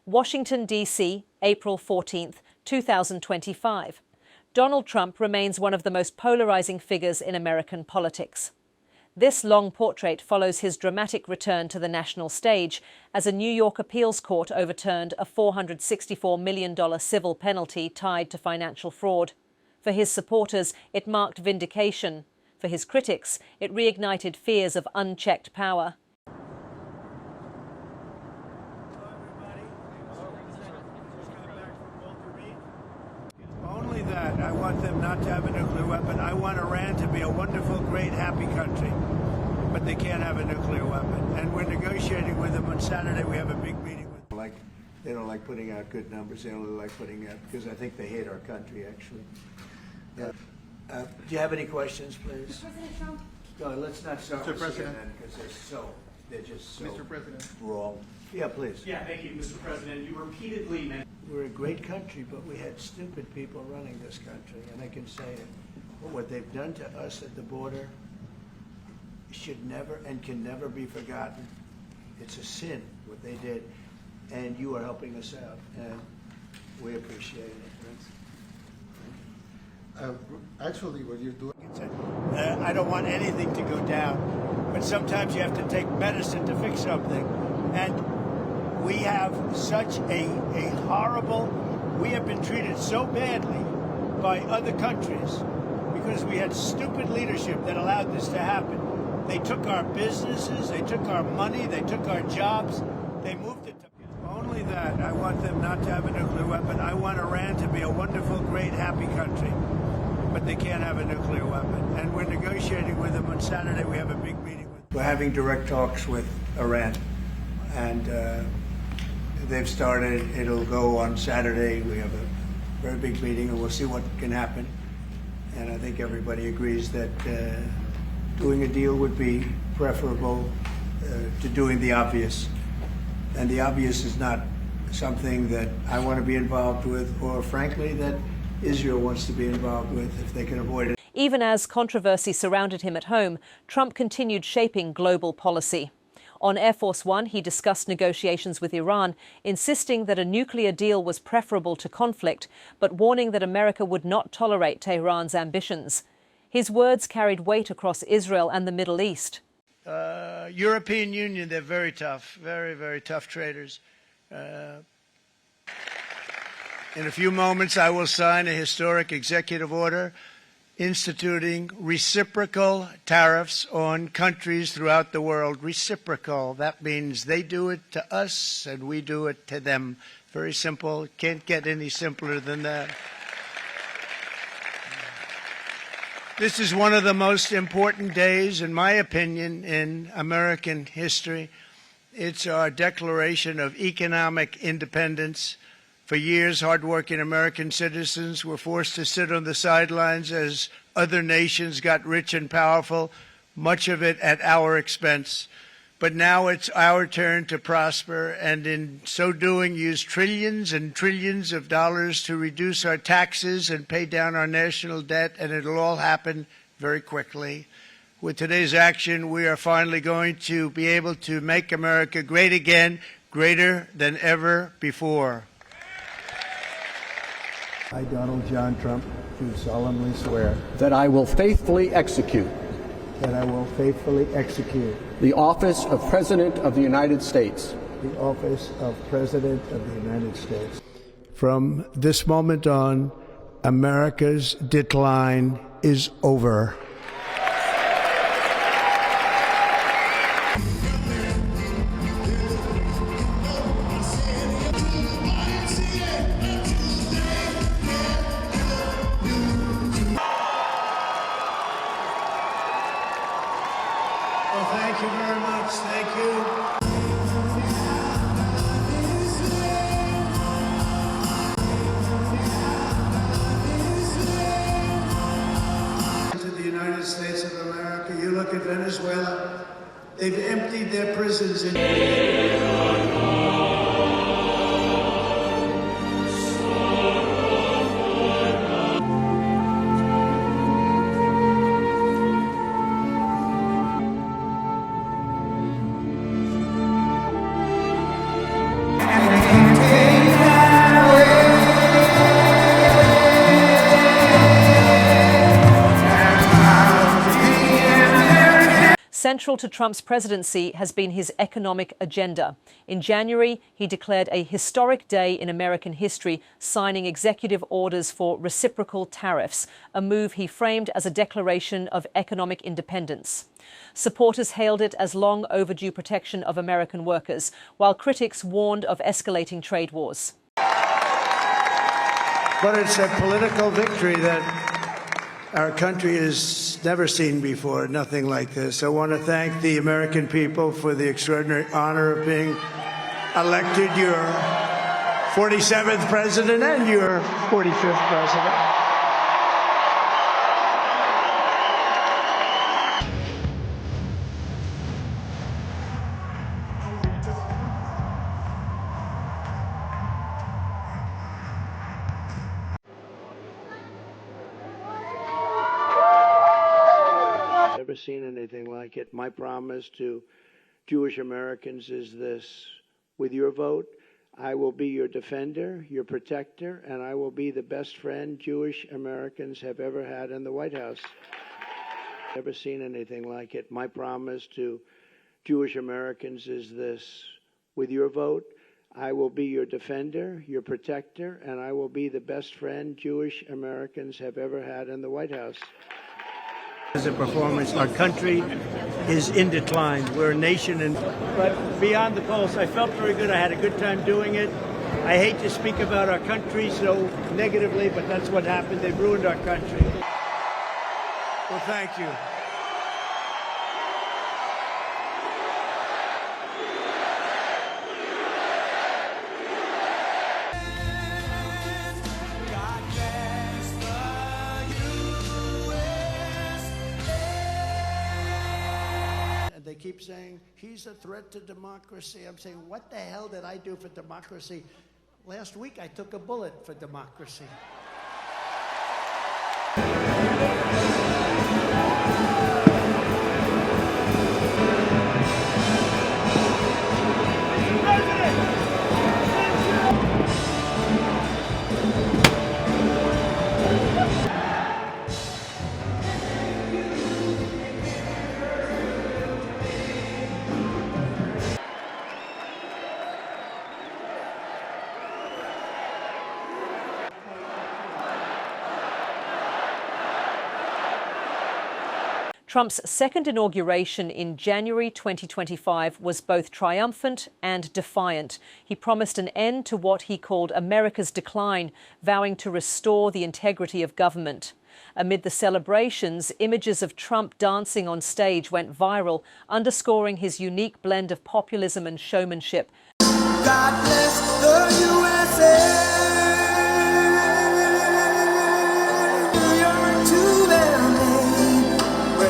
Washington, D.C., April 14, 2025. Donald Trump remains one of the most polarizing figures in American politics. This long portrait follows his dramatic return to the national stage as a New York appeals court overturned a $464 million civil penalty tied to financial fraud. For his supporters, it marked vindication. For his critics, it reignited fears of unchecked power. Only that. I want them not to have a nuclear weapon. I want Iran to be a wonderful, great, happy country. But they can't have a nuclear weapon. And we're negotiating with them. On Saturday, we have a big meeting with them. They don't like putting out good numbers. They only like putting out, because I think they hate our country, actually. Do you have any questions, please? President Trump. No, let's not start Mr. President. because they're just so Mr. President. wrong. Yeah, please. Yeah, thank you, Mr. President. You repeatedly mentioned We're a great country, but we had stupid people running this country, and I can say it. But what they've done to us at the border should never and can never be forgotten. It's a sin, what they did, and you are helping us out, and we appreciate it. Actually, what you're doing... I don't want anything to go down, but sometimes you have to take medicine to fix something. And we have such a horrible, we have been treated so badly by other countries because we had stupid leadership that allowed this to happen. They took our businesses, they took our money, they took our jobs, they moved it to... Only that. I want them not to have a nuclear weapon. I want Iran to be a wonderful, great, happy country. But they can't have a nuclear weapon. And we're negotiating with them. On Saturday, we have a big meeting with them. We're having direct talks with Iran. And they've started. It'll go on Saturday. We have a very big meeting, and we'll see what can happen. And I think everybody agrees that doing a deal would be preferable to doing the obvious. And the obvious is not something that I want to be involved with, or frankly, that Israel wants to be involved with if they can avoid it. Even as controversy surrounded him at home, Trump continued shaping global policy. On Air Force One, he discussed negotiations with Iran, insisting that a nuclear deal was preferable to conflict, but warning that America would not tolerate Tehran's ambitions. His words carried weight across Israel and the Middle East. European Union, they're very tough, very, very tough traders. In a few moments, I will sign a historic executive order instituting reciprocal tariffs on countries throughout the world. Reciprocal. That means they do it to us and we do it to them. Very simple. Can't get any simpler than that. This is one of the most important days, in my opinion, in American history. It's our declaration of economic independence. For years, hardworking American citizens were forced to sit on the sidelines as other nations got rich and powerful, much of it at our expense. But now it's our turn to prosper, and in so doing, use trillions and trillions of dollars to reduce our taxes and pay down our national debt, and it'll all happen very quickly. With today's action, we are finally going to be able to make America great again, greater than ever before. I, Donald John Trump, do solemnly swear that I will faithfully execute the office of President of the United States. the office of President of the United States. From this moment on, America's decline is over. Well, thank you very much. Thank you. To the United States of America, you look at Venezuela, they've emptied their prisons in... And they can't take Central to Trump's presidency has been his economic agenda. In January, he declared a historic day in American history, signing executive orders for reciprocal tariffs, a move he framed as a declaration of economic independence. Supporters hailed it as long overdue protection of American workers, while critics warned of escalating trade wars. But it's a political victory that our country has never seen before, nothing like this. I want to thank the American people for the extraordinary honor of being elected your 47th president and your 45th president. Never seen anything like it. My promise to Jewish Americans is this: with your vote, I will be your defender, your protector, and I will be the best friend Jewish Americans have ever had in the White House. Never seen anything like it. My promise to Jewish Americans is this: with your vote, I will be your defender, your protector, and I will be the best friend Jewish Americans have ever had in the White House. As a performance, our country is in decline. We're a nation, but beyond the polls, I felt very good. I had a good time doing it. I hate to speak about our country so negatively, but that's what happened. They've ruined our country. Well, thank you. They keep saying, he's a threat to democracy. I'm saying, what the hell did I do for democracy? Last week, I took a bullet for democracy. Trump's second inauguration in January 2025 was both triumphant and defiant. He promised an end to what he called America's decline, vowing to restore the integrity of government. Amid the celebrations, images of Trump dancing on stage went viral, underscoring his unique blend of populism and showmanship. God bless the USA.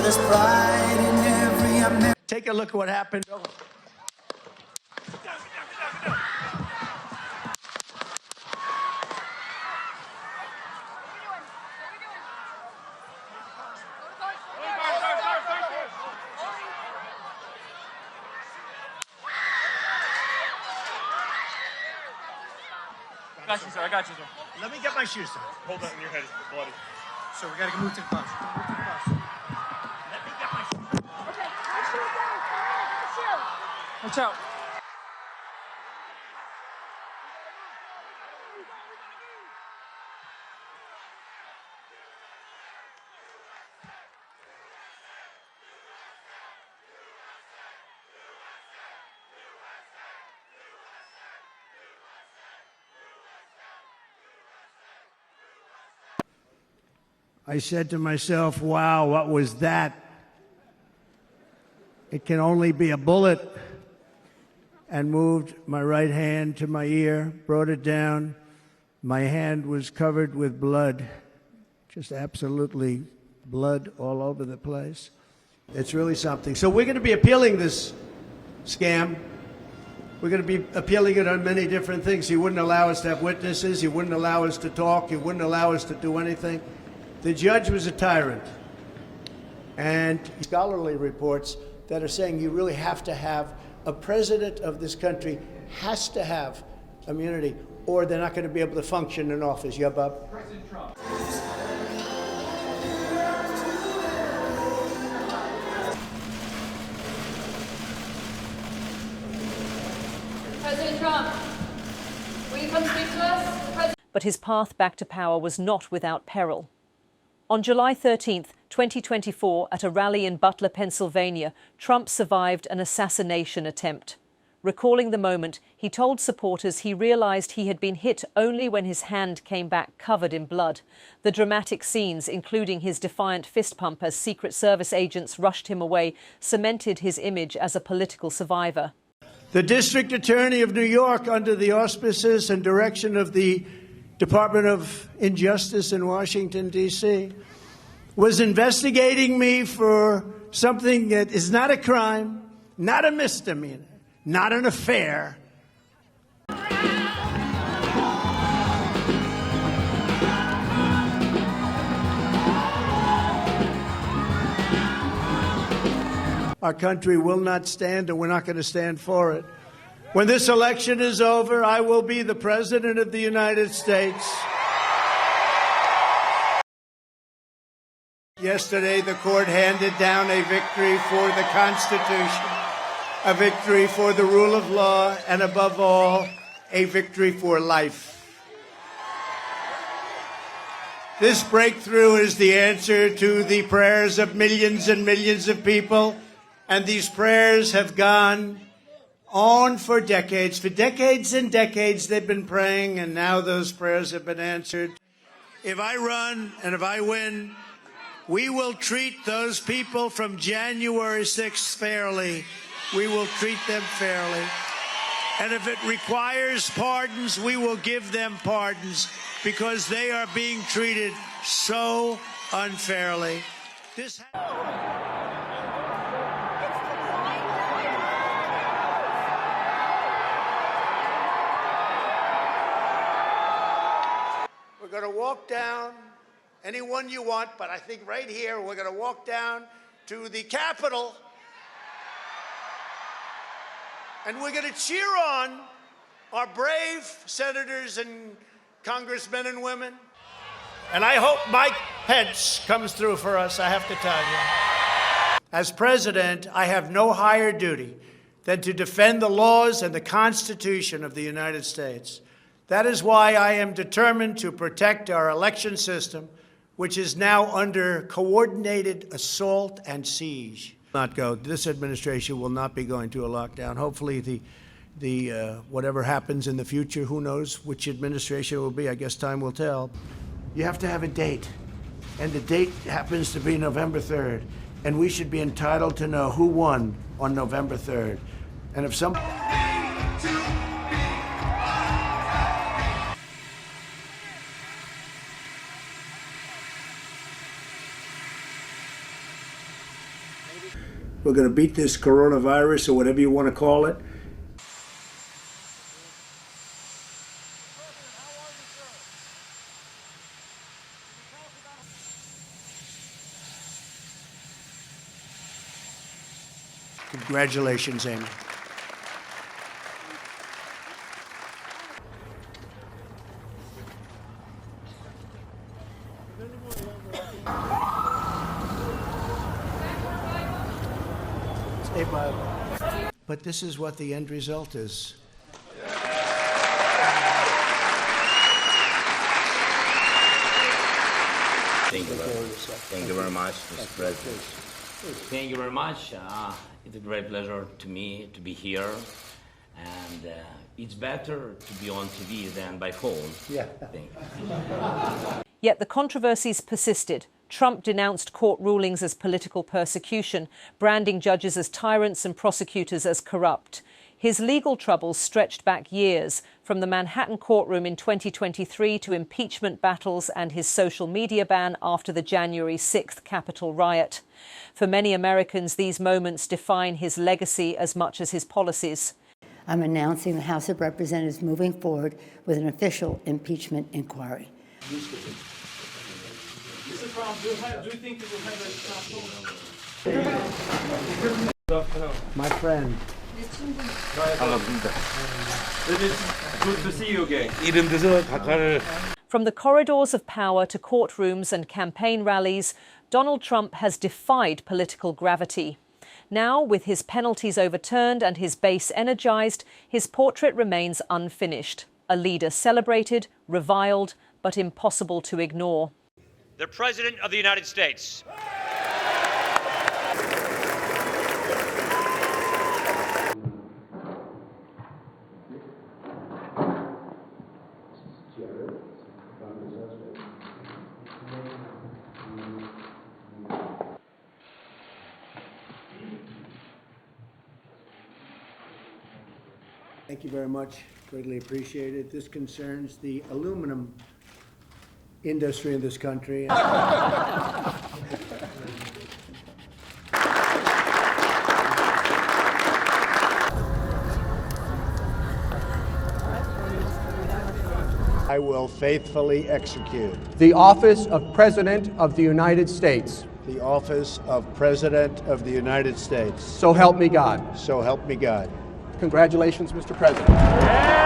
There's pride in every American. Take a look at what happened. I got you, sir. I got you, sir. Let me get my shoes, sir. Hold that in your head. It's bloody. So we gotta move to the bus. Watch out. I said to myself, wow, what was that? It can only be a bullet. And moved my right hand to my ear, brought it down. My hand was covered with blood, just absolutely blood all over the place. It's really something. So we're going to be appealing this scam. We're going to be appealing it on many different things. He wouldn't allow us to have witnesses. He wouldn't allow us to talk. He wouldn't allow us to do anything. The judge was a tyrant. And scholarly reports that are saying you really have to have a president of this country has to have immunity, or they're not going to be able to function in office. Yeah, Bob? President Trump. President Trump, will you come speak to us? But his path back to power was not without peril. On July 13, 2024, at a rally in Butler, Pennsylvania, Trump survived an assassination attempt. Recalling the moment, he told supporters he realized he had been hit only when his hand came back covered in blood. The dramatic scenes, including his defiant fist pump as Secret Service agents rushed him away, cemented his image as a political survivor. The District Attorney of New York, under the auspices and direction of the Department of Injustice in Washington, D.C., was investigating me for something that is not a crime, not a misdemeanor, not an affair. Our country will not stand, and we're not going to stand for it. When this election is over, I will be the President of the United States. Yesterday, the court handed down a victory for the Constitution, a victory for the rule of law, and above all, a victory for life. This breakthrough is the answer to the prayers of millions and millions of people, and these prayers have gone on for decades. For decades and decades they've been praying, and now those prayers have been answered. If I run and if I win, we will treat those people from January 6th fairly. We will treat them fairly. And if it requires pardons, we will give them pardons, because they are being treated so unfairly. We're going to walk down, anyone you want, but I think right here we're going to walk down to the Capitol, and we're going to cheer on our brave senators and congressmen and women. And I hope Mike Pence comes through for us, I have to tell you. As president, I have no higher duty than to defend the laws and the Constitution of the United States. That is why I am determined to protect our election system, which is now under coordinated assault and siege. Not go. This administration will not be going to a lockdown. Hopefully, whatever happens in the future, who knows which administration it will be. I guess time will tell. You have to have a date, and the date happens to be November 3rd, and we should be entitled to know who won on November 3rd. And if some... We're going to beat this coronavirus, or whatever you want to call it. Congratulations, Amy. But this is what the end result is. Thank you very much, Mr. President. Thank you very much. It's a great pleasure to me to be here. And it's better to be on TV than by phone. Yeah. Thank you. Yet the controversies persisted. Trump denounced court rulings as political persecution, branding judges as tyrants and prosecutors as corrupt. His legal troubles stretched back years, from the Manhattan courtroom in 2023 to impeachment battles and his social media ban after the January 6th Capitol riot. For many Americans, these moments define his legacy as much as his policies. I'm announcing the House of Representatives moving forward with an official impeachment inquiry. Mr. Trump, do you think you will have a My friend. It is good to see you again. 이런 데서 각하를. From the corridors of power to courtrooms and campaign rallies, Donald Trump has defied political gravity. Now, with his penalties overturned and his base energized, his portrait remains unfinished. A leader celebrated, reviled, but impossible to ignore. The President of the United States. Thank you very much. Greatly appreciated. This concerns the aluminum industry in this country. I will faithfully execute the office of President of the United States. the office of President of the United States. So help me God. So help me God. Congratulations, Mr. President.